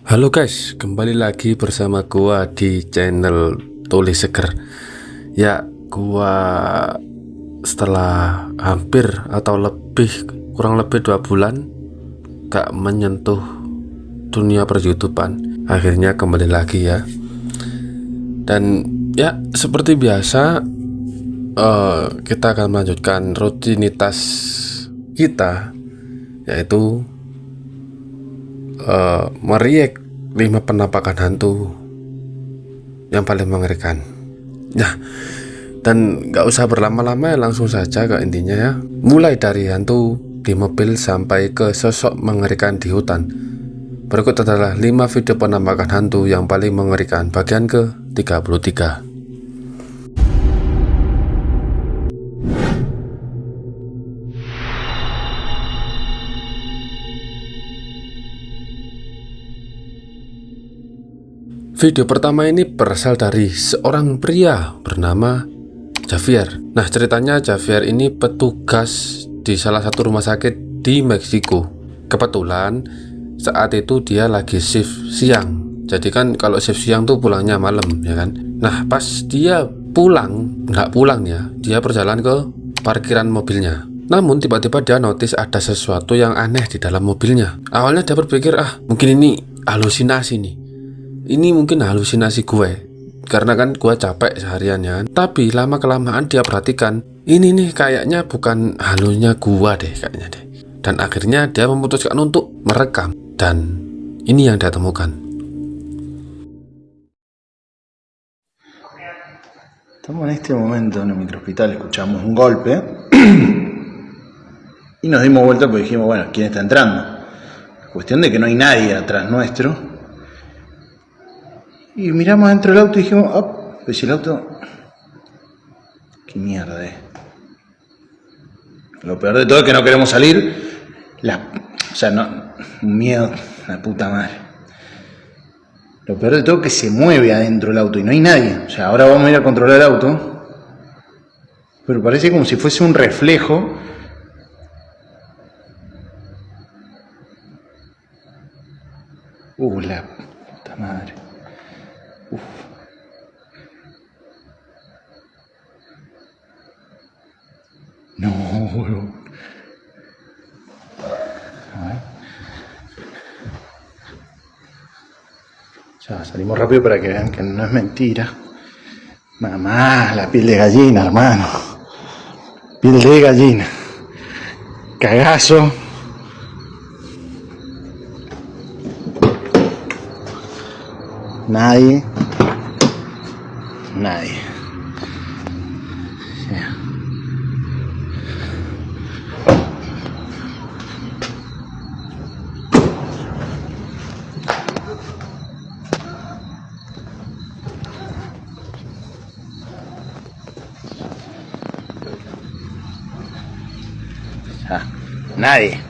Halo guys, kembali lagi bersama gua di channel Tulis Seger. Ya, gua setelah hampir atau kurang lebih 2 bulan gak menyentuh dunia per-YouTubean, akhirnya kembali lagi ya. Dan ya, seperti biasa, kita akan melanjutkan rutinitas kita, yaitu meriak 5 penampakan hantu yang paling mengerikan. Nah, dan gak usah berlama-lama, langsung saja ke intinya ya. Mulai dari hantu di mobil sampai ke sosok mengerikan di hutan. Berikut adalah 5 video penampakan hantu yang paling mengerikan, bagian ke-33. Video pertama ini berasal dari seorang pria bernama Javier. Nah, ceritanya Javier ini petugas di salah satu rumah sakit di Meksiko. Kebetulan saat itu dia lagi shift siang. Jadi kan kalau shift siang tuh pulangnya malam, ya kan. Nah, pas dia nggak pulang ya, dia berjalan ke parkiran mobilnya. Namun tiba-tiba dia notice ada sesuatu yang aneh di dalam mobilnya. Awalnya dia berpikir, mungkin ini halusinasi nih. Ini mungkin halusinasi gue, karena kan gue capek seharian ya. Tapi lama kelamaan dia perhatikan, ini nih kayaknya bukan halunya gue deh kayaknya deh. Dan akhirnya dia memutuskan untuk merekam, dan ini yang dia temukan. Estamos en este momento en el microhospital, escuchamos un golpe y nos dimos vuelta porque dijimos, bueno, ¿quién está entrando? Cuestión de que no hay nadie atrás nuestro. Y miramos dentro del auto y dijimos, pues si el auto... ¿Qué mierda es? Lo peor de todo es que no queremos salir. Un miedo, la puta madre. Lo peor de todo es que se mueve adentro del auto y no hay nadie. O sea, ahora vamos a ir a controlar el auto. Pero parece como si fuese un reflejo. La puta madre. No, boludo. A ver. Ya, salimos rápido para que vean que no es mentira. Mamá, la piel de gallina, hermano. Piel de gallina. Cagazo. Nadie. Nadie.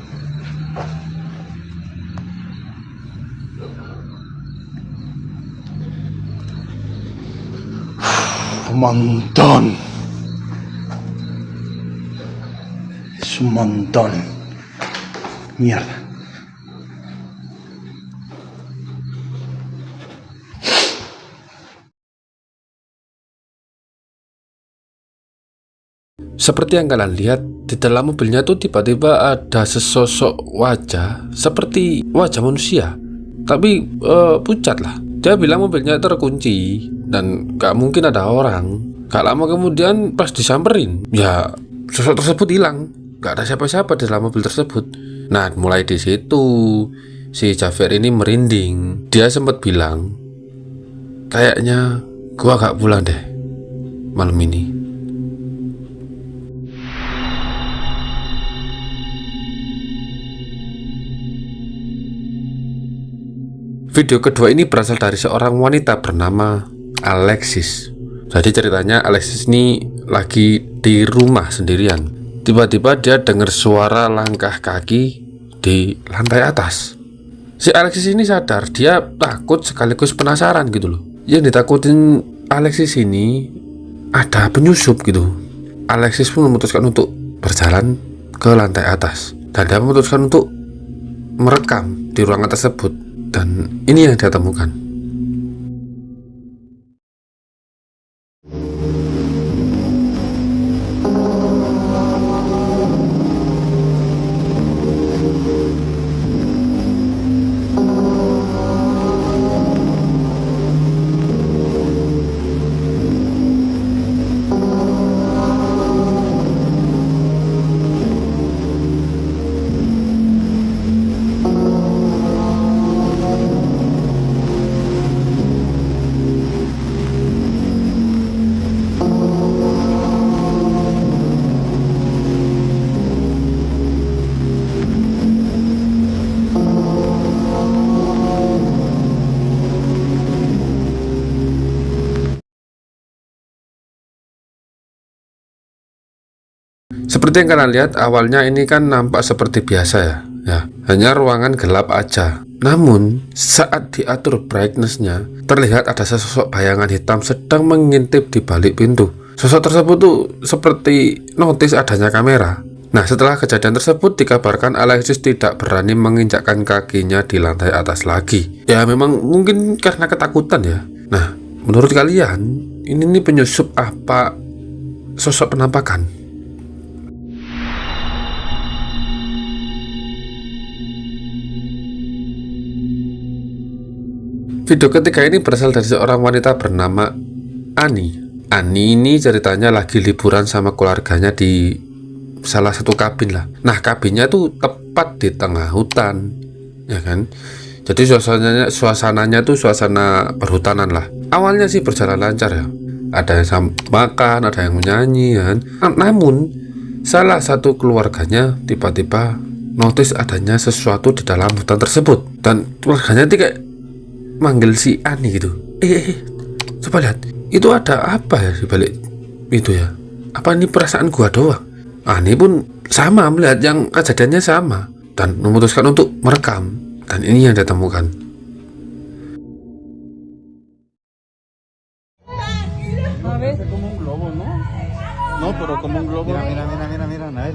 Un montón. Es un montón. Mierda. Seperti yang kalian lihat, di dalam mobilnya tuh tiba-tiba ada sesosok wajah seperti wajah manusia, tapi pucat lah. Dia bilang mobilnya terkunci dan gak mungkin ada orang. Gak lama kemudian pas disamperin, ya sosok tersebut hilang. Gak ada siapa-siapa di dalam mobil tersebut. Nah, mulai di situ si Javier ini merinding. Dia sempat bilang, kayaknya gua gak pulang deh malam ini. Video kedua ini berasal dari seorang wanita bernama Alexis. Jadi ceritanya Alexis ini lagi di rumah sendirian. Tiba-tiba dia dengar suara langkah kaki di lantai atas. Si Alexis ini sadar, dia takut sekaligus penasaran gitu loh. Yang ditakutin Alexis ini ada penyusup gitu. Alexis pun memutuskan untuk berjalan ke lantai atas, dan dia memutuskan untuk merekam di ruangan tersebut. Dan ini yang dia temukan. Seperti yang kalian lihat, awalnya ini kan nampak seperti biasa ya, hanya ruangan gelap aja. Namun saat diatur brightness-nya, terlihat ada sesosok bayangan hitam sedang mengintip di balik pintu. Sosok tersebut tuh seperti notice adanya kamera. Nah, setelah kejadian tersebut dikabarkan Alexis tidak berani menginjakkan kakinya di lantai atas lagi. Ya memang mungkin karena ketakutan ya. Nah, menurut kalian ini penyusup apa sosok penampakan? Video ketiga ini berasal dari seorang wanita bernama Ani. Ani ini ceritanya lagi liburan sama keluarganya di salah satu kabin lah. Nah, kabinnya tuh tepat di tengah hutan, ya kan? Jadi suasananya tuh suasana perhutanan lah. Awalnya sih berjalan lancar ya. Ada yang makan, ada yang menyanyi, ya kan? Namun salah satu keluarganya tiba-tiba notice adanya sesuatu di dalam hutan tersebut, dan keluarganya tuh kayak manggil si Ani gitu. Coba lihat, itu ada apa ya di balik itu ya? Apa ini perasaan gua doang? Ani pun sama melihat yang kejadiannya sama dan memutuskan untuk merekam, dan ini yang dia temukan. Como un globo, ¿no? No, pero como un globo. Mira, mira, mira, mira, mira, a ver.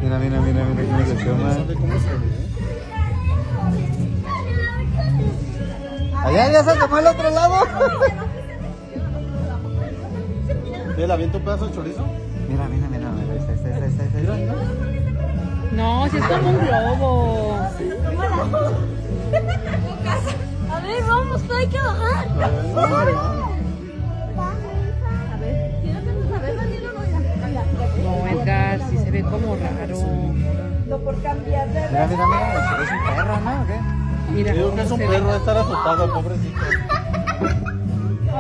Mira, mira, mira, mira cómo se llama. Allá ya se tomó al otro lado. ¿Le aviento un pedazo de chorizo? Mira, mira, mira, mira, mira. No, si es como un globo. A ver, vamos, hay que bajar. A ver, no, Edgar, si se ve como raro. No por cambiar de Mira, mira, mira, es un perro, ¿no? ¿O qué? Mira, Digo que es un se ve. perro, estar asustado, pobrecito. No,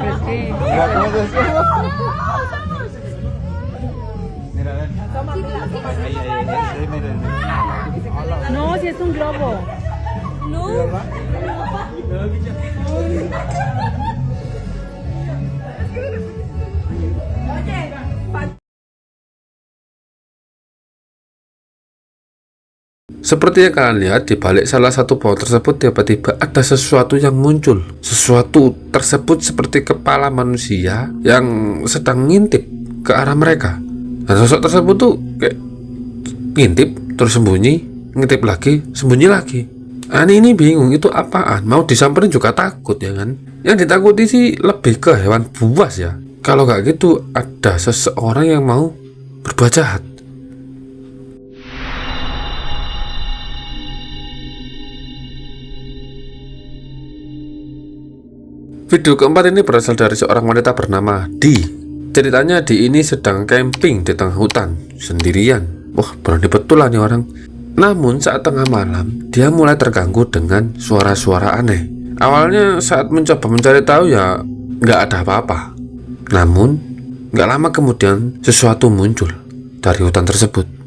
pero es que. Mira cómo se llama. Mira, a ver. Ahí, mira. No, si es un globo. No. Seperti yang kalian lihat, di balik salah satu pohon tersebut tiba-tiba ada sesuatu yang muncul. Sesuatu tersebut seperti kepala manusia yang sedang ngintip ke arah mereka. Dan sosok tersebut tuh kayak ngintip, terus sembunyi, ngintip lagi, sembunyi lagi. Ani ini bingung itu apaan, mau disamperin juga takut ya kan. Yang ditakuti sih lebih ke hewan buas ya. Kalau nggak gitu ada seseorang yang mau berbuat jahat. Video keempat ini berasal dari seorang wanita bernama Di. Ceritanya Di ini sedang camping di tengah hutan sendirian. Wah, berani betul lah nih orang. Namun saat tengah malam, dia mulai terganggu dengan suara-suara aneh. Awalnya saat mencoba mencari tahu ya nggak ada apa-apa. Namun nggak lama kemudian sesuatu muncul dari hutan tersebut.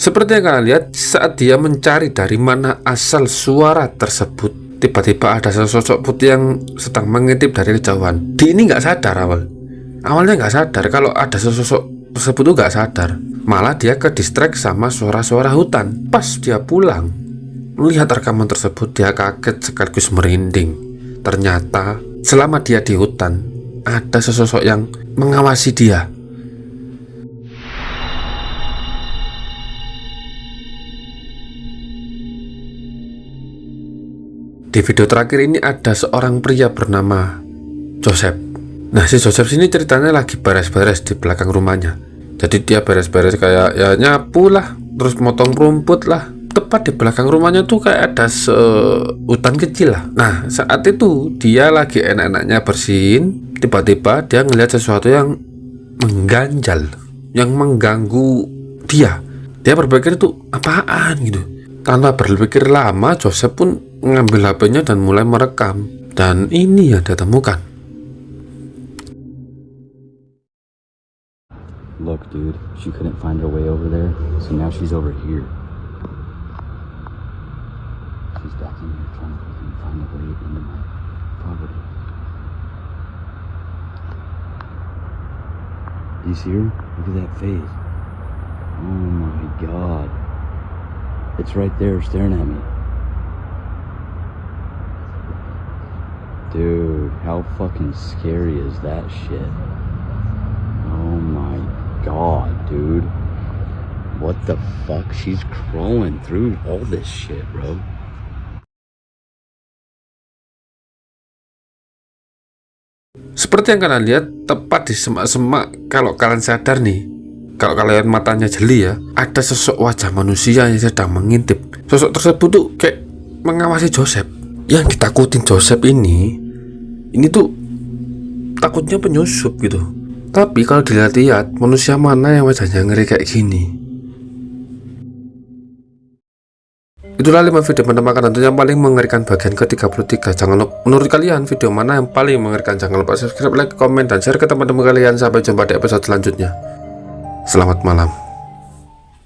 Seperti yang kalian lihat, saat dia mencari dari mana asal suara tersebut, tiba-tiba ada sesosok putih yang sedang mengintip dari kejauhan. Dia ini nggak sadar awalnya nggak sadar kalau ada sesosok tersebut tuh nggak sadar. Malah dia ke distract sama suara-suara hutan. Pas dia pulang, melihat rekaman tersebut, dia kaget sekaligus merinding. Ternyata selama dia di hutan, ada sesosok yang mengawasi dia. Di video terakhir ini ada seorang pria bernama Joseph. Nah, si Joseph ini ceritanya lagi beres-beres di belakang rumahnya. Jadi dia beres-beres kayak ya nyapu lah, terus motong rumput lah. Tepat di belakang rumahnya tuh kayak ada hutan kecil lah. Nah, saat itu dia lagi enak-enaknya bersihin, tiba-tiba dia ngelihat sesuatu yang mengganjal, yang mengganggu dia. Dia berpikir itu apaan gitu. Tanpa berpikir lama, Joseph pun mengambil HP-nya dan mulai merekam. Dan ini yang dia temukan. Look, dude, she couldn't find her way over there, so now she's over here. She's back in here trying to fucking find a way into my property. Do you see her? Look at that face. Oh my god. It's right there staring at me. Dude, how fucking scary is that shit? Oh my god, dude. What the fuck? She's crawling through all this shit, bro. Seperti yang kalian lihat, tepat di semak-semak, kalau kalian sadar nih, kalau kalian matanya jeli ya, ada sosok wajah manusia yang sedang mengintip. Sosok tersebut tuh kayak mengawasi Joseph. Yang ditakutin Joseph ini tuh takutnya penyusup gitu. Tapi kalau dilihat-lihat, manusia mana yang wajahnya ngeri kayak gini? Itulah 5 video penampakan hantu yang paling mengerikan bagian ke-33. Jangan lupa, menurut kalian video mana yang paling mengerikan? Jangan lupa subscribe, like, komen, dan share ke teman-teman kalian. Sampai jumpa di episode selanjutnya. Selamat malam.